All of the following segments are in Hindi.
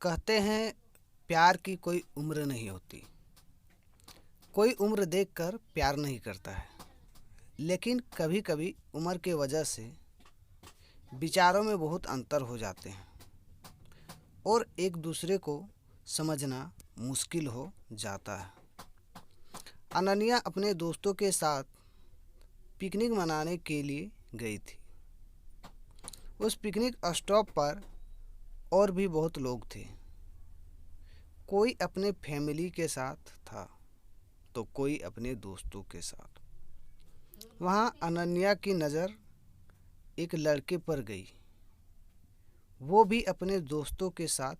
कहते हैं प्यार की कोई उम्र नहीं होती। कोई उम्र देखकर प्यार नहीं करता है। लेकिन कभी कभी उम्र के वजह से विचारों में बहुत अंतर हो जाते हैं और एक दूसरे को समझना मुश्किल हो जाता है। अनन्या अपने दोस्तों के साथ पिकनिक मनाने के लिए गई थी। उस पिकनिक स्टॉप पर और भी बहुत लोग थे। कोई अपने फैमिली के साथ था तो कोई अपने दोस्तों के साथ। वहाँ अनन्या की नज़र एक लड़के पर गई। वो भी अपने दोस्तों के साथ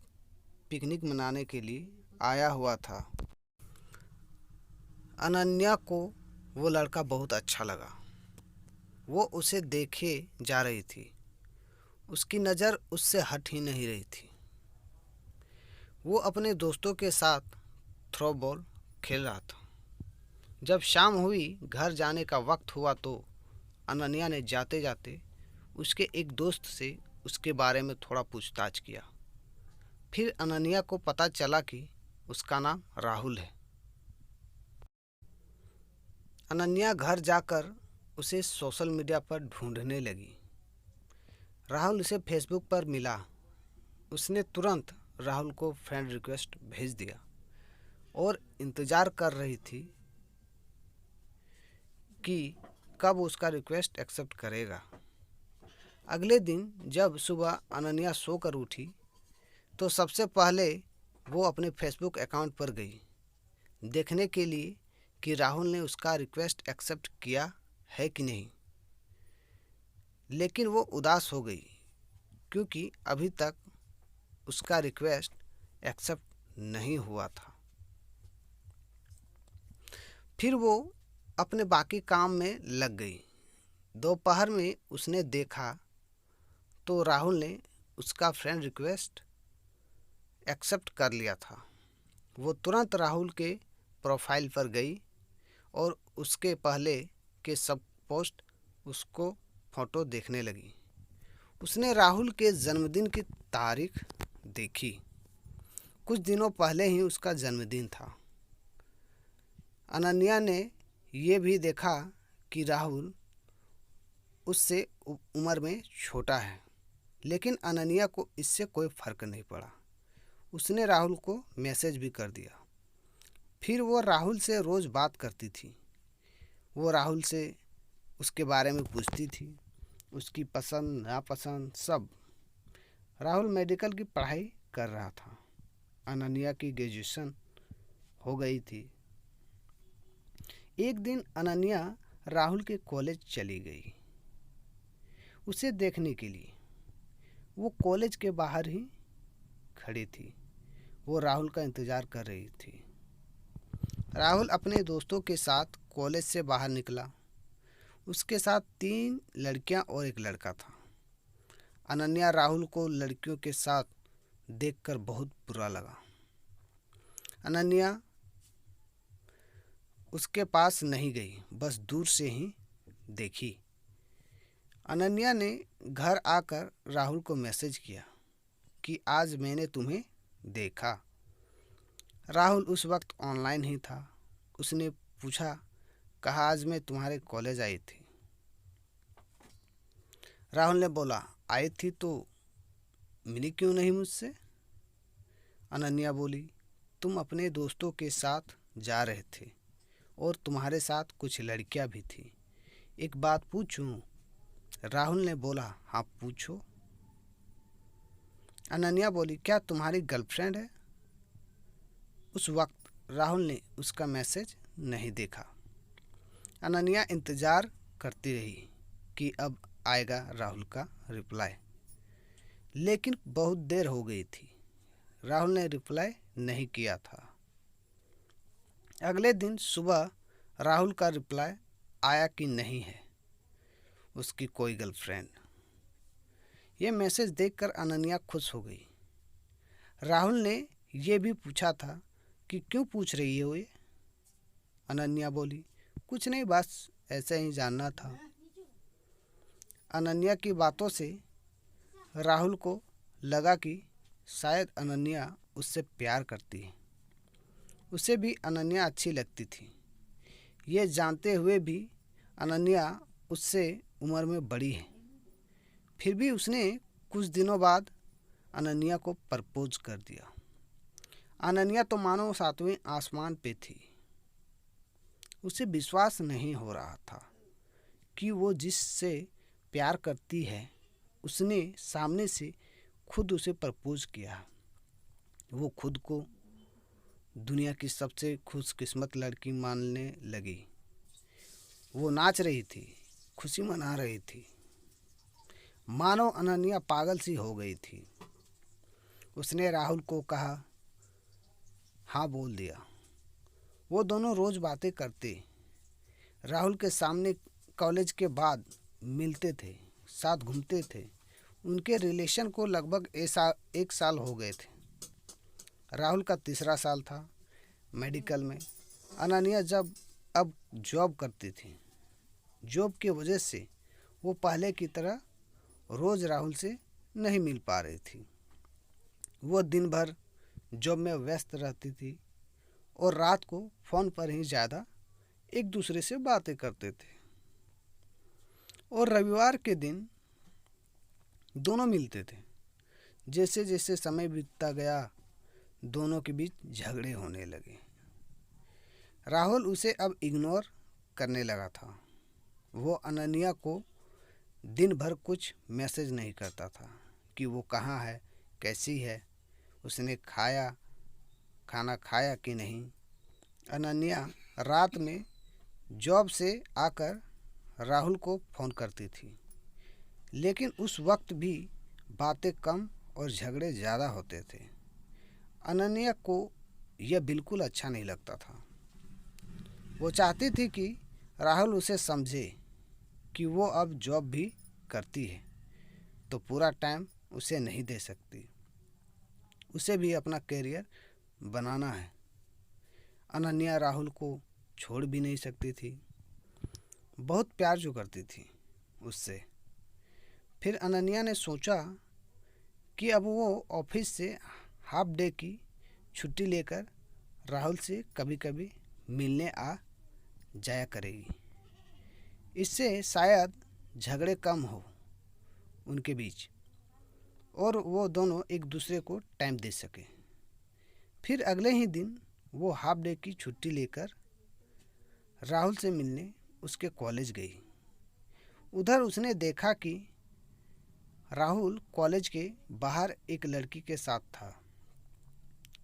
पिकनिक मनाने के लिए आया हुआ था। अनन्या को वो लड़का बहुत अच्छा लगा। वो उसे देखे जा रही थी। उसकी नज़र उससे हट ही नहीं रही थी। वो अपने दोस्तों के साथ थ्रो बॉल खेल रहा था। जब शाम हुई, घर जाने का वक्त हुआ तो अनन्या ने जाते जाते उसके एक दोस्त से उसके बारे में थोड़ा पूछताछ किया। फिर अनन्या को पता चला कि उसका नाम राहुल है। अनन्या घर जाकर उसे सोशल मीडिया पर ढूंढने लगी। राहुल उसे फेसबुक पर मिला। उसने तुरंत राहुल को फ्रेंड रिक्वेस्ट भेज दिया और इंतज़ार कर रही थी कि कब उसका रिक्वेस्ट एक्सेप्ट करेगा। अगले दिन जब सुबह अनन्या सोकर उठी तो सबसे पहले वो अपने फेसबुक अकाउंट पर गई, देखने के लिए कि राहुल ने उसका रिक्वेस्ट एक्सेप्ट किया है कि नहीं। लेकिन वो उदास हो गई क्योंकि अभी तक उसका रिक्वेस्ट एक्सेप्ट नहीं हुआ था। फिर वो अपने बाकी काम में लग गई। दोपहर में उसने देखा तो राहुल ने उसका फ्रेंड रिक्वेस्ट एक्सेप्ट कर लिया था। वो तुरंत राहुल के प्रोफाइल पर गई और उसके पहले के सब पोस्ट उसको फ़ोटो देखने लगी। उसने राहुल के जन्मदिन की तारीख देखी। कुछ दिनों पहले ही उसका जन्मदिन था। अनन्या ने ये भी देखा कि राहुल उससे उम्र में छोटा है, लेकिन अनन्या को इससे कोई फ़र्क नहीं पड़ा। उसने राहुल को मैसेज भी कर दिया। फिर वो राहुल से रोज़ बात करती थी। वो राहुल से उसके बारे में पूछती थी, उसकी पसंद नापसंद सब। राहुल मेडिकल की पढ़ाई कर रहा था। अनन्या की ग्रेजुएशन हो गई थी। एक दिन अनन्या राहुल के कॉलेज चली गई उसे देखने के लिए। वो कॉलेज के बाहर ही खड़ी थी। वो राहुल का इंतज़ार कर रही थी। राहुल अपने दोस्तों के साथ कॉलेज से बाहर निकला। उसके साथ 3 लड़कियां और एक लड़का था। अनन्या राहुल को लड़कियों के साथ देखकर बहुत बुरा लगा। अनन्या उसके पास नहीं गई, बस दूर से ही देखी। अनन्या ने घर आकर राहुल को मैसेज किया कि आज मैंने तुम्हें देखा। राहुल उस वक्त ऑनलाइन ही था। उसने पूछा, कहा आज मैं तुम्हारे कॉलेज आई थी। राहुल ने बोला, आई थी तो मिली क्यों नहीं मुझसे? अनन्या बोली, तुम अपने दोस्तों के साथ जा रहे थे और तुम्हारे साथ कुछ लड़कियां भी थी। एक बात पूछूं? राहुल ने बोला, हाँ पूछो। अनन्या बोली, क्या तुम्हारी गर्लफ्रेंड है? उस वक्त राहुल ने उसका मैसेज नहीं देखा। अनन्या इंतज़ार करती रही कि अब आएगा राहुल का रिप्लाई, लेकिन बहुत देर हो गई थी। राहुल ने रिप्लाई नहीं किया था। अगले दिन सुबह राहुल का रिप्लाई आया कि नहीं है उसकी कोई गर्लफ्रेंड। ये मैसेज देखकर अनन्या खुश हो गई। राहुल ने यह भी पूछा था कि क्यों पूछ रही हो ये? अनन्या बोली, कुछ नहीं, बस ऐसे ही जानना था। अनन्या की बातों से राहुल को लगा कि शायद अनन्या उससे प्यार करती है। उसे भी अनन्या अच्छी लगती थी। ये जानते हुए भी अनन्या उससे उम्र में बड़ी है। फिर भी उसने कुछ दिनों बाद अनन्या को प्रपोज कर दिया। अनन्या तो मानो सातवें आसमान पे थी। उसे विश्वास नहीं हो रहा था कि वो जिससे प्यार करती है उसने सामने से खुद उसे प्रपोज किया। वो खुद को दुनिया की सबसे खुशकिस्मत लड़की मानने लगी। वो नाच रही थी, खुशी मना रही थी, मानो अनन्या पागल सी हो गई थी। उसने राहुल को कहा, हाँ बोल दिया। वो दोनों रोज बातें करते, राहुल के सामने कॉलेज के बाद मिलते थे, साथ घूमते थे। उनके रिलेशन को लगभग एक साल हो गए थे। राहुल का तीसरा साल था मेडिकल में। अनन्या अब जॉब करती थी। जॉब की वजह से वो पहले की तरह रोज़ राहुल से नहीं मिल पा रही थी। वो दिन भर जॉब में व्यस्त रहती थी और रात को फ़ोन पर ही ज़्यादा एक दूसरे से बातें करते थे। और रविवार के दिन दोनों मिलते थे। जैसे जैसे समय बीतता गया दोनों के बीच झगड़े होने लगे। राहुल उसे अब इग्नोर करने लगा था। वो अनन्या को दिन भर कुछ मैसेज नहीं करता था कि वो कहाँ है, कैसी है, उसने खाना खाया कि नहीं। अनन्या रात में जॉब से आकर राहुल को फ़ोन करती थी, लेकिन उस वक्त भी बातें कम और झगड़े ज़्यादा होते थे। अनन्या को यह बिल्कुल अच्छा नहीं लगता था। वो चाहती थी कि राहुल उसे समझे कि वो अब जॉब भी करती है तो पूरा टाइम उसे नहीं दे सकती। उसे भी अपना करियर बनाना है। अनन्या राहुल को छोड़ भी नहीं सकती थी। बहुत प्यार जो करती थी उससे। फिर अनन्या ने सोचा कि अब वो ऑफिस से हाफ डे की छुट्टी लेकर राहुल से कभी कभी मिलने आ जाया करेगी। इससे शायद झगड़े कम हो उनके बीच और वो दोनों एक दूसरे को टाइम दे सके। फिर अगले ही दिन वो हाफ डे की छुट्टी लेकर राहुल से मिलने उसके कॉलेज गई। उधर उसने देखा कि राहुल कॉलेज के बाहर एक लड़की के साथ था।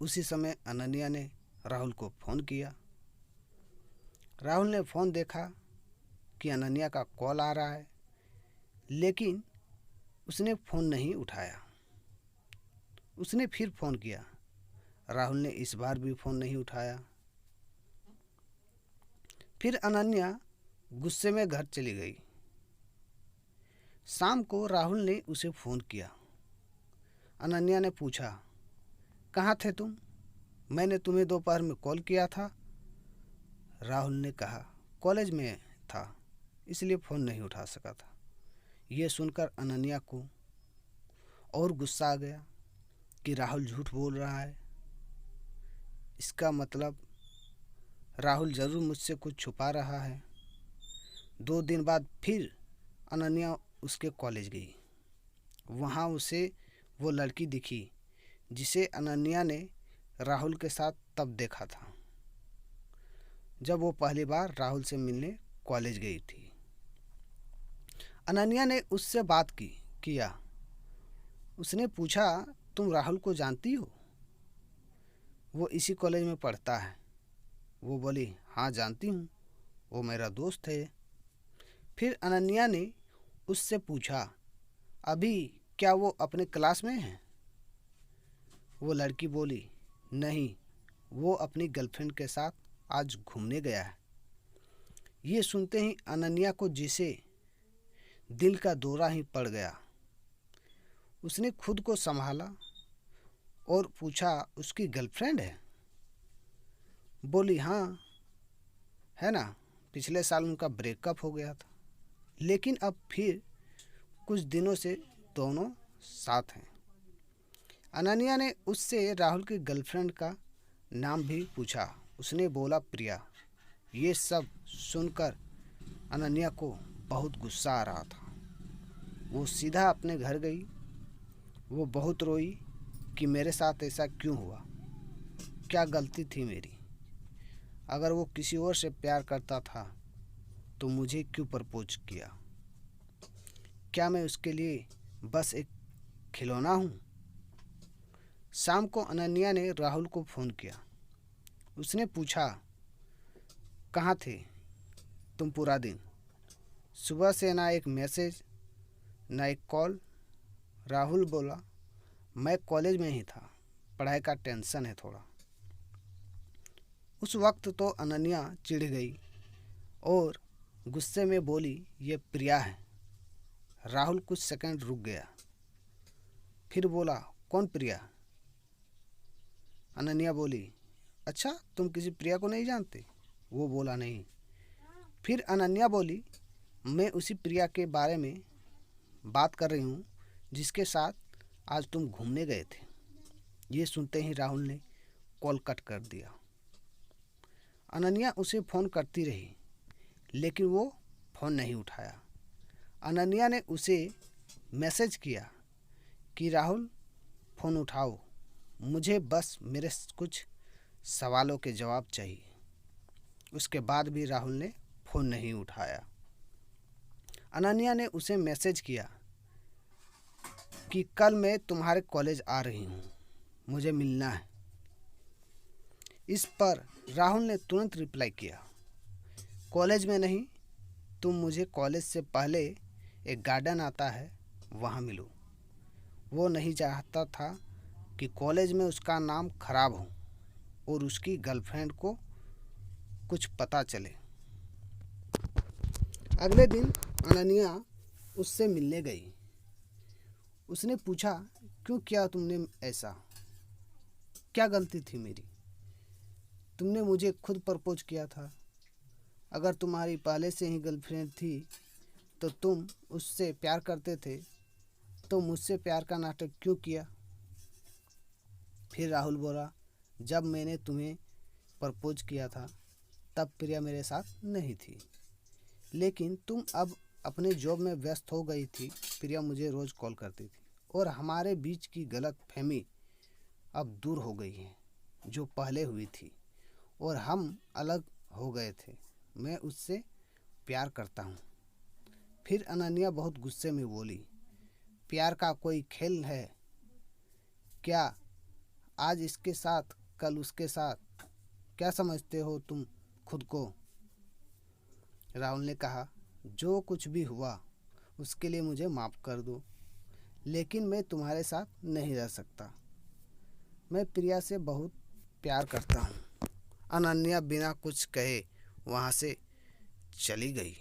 उसी समय अनन्या ने राहुल को फ़ोन किया। राहुल ने फ़ोन देखा कि अनन्या का कॉल आ रहा है, लेकिन उसने फ़ोन नहीं उठाया। उसने फिर फ़ोन किया। राहुल ने इस बार भी फ़ोन नहीं उठाया। फिर अनन्या गुस्से में घर चली गई। शाम को राहुल ने उसे फ़ोन किया। अनन्या ने पूछा, कहाँ थे तुम? मैंने तुम्हें दोपहर में कॉल किया था। राहुल ने कहा, कॉलेज में था, इसलिए फ़ोन नहीं उठा सका था। यह सुनकर अनन्या को और गुस्सा आ गया कि राहुल झूठ बोल रहा है। इसका मतलब राहुल ज़रूर मुझसे कुछ छुपा रहा है। 2 दिन बाद फिर अनन्या उसके कॉलेज गई। वहाँ उसे वो लड़की दिखी जिसे अनन्या ने राहुल के साथ तब देखा था जब वो पहली बार राहुल से मिलने कॉलेज गई थी। अनन्या ने उससे बात किया। उसने पूछा, तुम राहुल को जानती हो? वो इसी कॉलेज में पढ़ता है। वो बोली, हाँ जानती हूँ, वो मेरा दोस्त है। फिर अनन्या ने उससे पूछा, अभी क्या वो अपने क्लास में है? वो लड़की बोली, नहीं, वो अपनी गर्लफ्रेंड के साथ आज घूमने गया है। ये सुनते ही अनन्या को जैसे दिल का दौरा ही पड़ गया। उसने खुद को संभाला और पूछा, उसकी गर्लफ्रेंड है? बोली, हाँ है ना, पिछले साल उनका ब्रेकअप हो गया था, लेकिन अब फिर कुछ दिनों से दोनों साथ हैं। अनन्या ने उससे राहुल की गर्लफ्रेंड का नाम भी पूछा। उसने बोला प्रिया। ये सब सुनकर अनन्या को बहुत गुस्सा आ रहा था। वो सीधा अपने घर गई। वो बहुत रोई कि मेरे साथ ऐसा क्यों हुआ, क्या गलती थी मेरी। अगर वो किसी और से प्यार करता था तो मुझे क्यों प्रपोज किया। क्या मैं उसके लिए बस एक खिलौना हूँ। शाम को अनन्या ने राहुल को फ़ोन किया। उसने पूछा कहाँ थे तुम पूरा दिन। सुबह से ना एक मैसेज ना एक कॉल। राहुल बोला मैं कॉलेज में ही था, पढ़ाई का टेंशन है थोड़ा। उस वक्त तो अनन्या चिढ़ गई और गुस्से में बोली ये प्रिया है। राहुल कुछ सेकंड रुक गया, फिर बोला कौन प्रिया। अनन्या बोली अच्छा तुम किसी प्रिया को नहीं जानते। वो बोला नहीं। फिर अनन्या बोली मैं उसी प्रिया के बारे में बात कर रही हूँ जिसके साथ आज तुम घूमने गए थे। ये सुनते ही राहुल ने कॉल कट कर दिया। अनन्या उसे फ़ोन करती रही लेकिन वो फ़ोन नहीं उठाया। अनन्या ने उसे मैसेज किया कि राहुल फ़ोन उठाओ, मुझे बस मेरे कुछ सवालों के जवाब चाहिए। उसके बाद भी राहुल ने फ़ोन नहीं उठाया। अनन्या ने उसे मैसेज किया कि कल मैं तुम्हारे कॉलेज आ रही हूँ, मुझे मिलना है। इस पर राहुल ने तुरंत रिप्लाई किया कॉलेज में नहीं, तुम मुझे कॉलेज से पहले एक गार्डन आता है वहाँ मिलो। वो नहीं चाहता था कि कॉलेज में उसका नाम खराब हो और उसकी गर्लफ्रेंड को कुछ पता चले। अगले दिन अनन्या उससे मिलने गई। उसने पूछा क्यों किया तुमने ऐसा, क्या गलती थी मेरी। तुमने मुझे खुद प्रपोज किया था। अगर तुम्हारी पहले से ही गर्लफ्रेंड थी तो तुम उससे प्यार करते थे, तो मुझसे प्यार का नाटक क्यों किया। फिर राहुल बोला जब मैंने तुम्हें प्रपोज किया था तब प्रिया मेरे साथ नहीं थी, लेकिन तुम अब अपने जॉब में व्यस्त हो गई थी। प्रिया मुझे रोज़ कॉल करती थी और हमारे बीच की गलत फहमी अब दूर हो गई है जो पहले हुई थी, और हम अलग हो गए थे। मैं उससे प्यार करता हूँ। फिर अनन्या बहुत गुस्से में बोली प्यार का कोई खेल है क्या, आज इसके साथ कल उसके साथ, क्या समझते हो तुम खुद को। राहुल ने कहा जो कुछ भी हुआ उसके लिए मुझे माफ़ कर दो, लेकिन मैं तुम्हारे साथ नहीं रह सकता। मैं प्रिया से बहुत प्यार करता हूँ। अनन्या बिना कुछ कहे वहाँ से चली गई।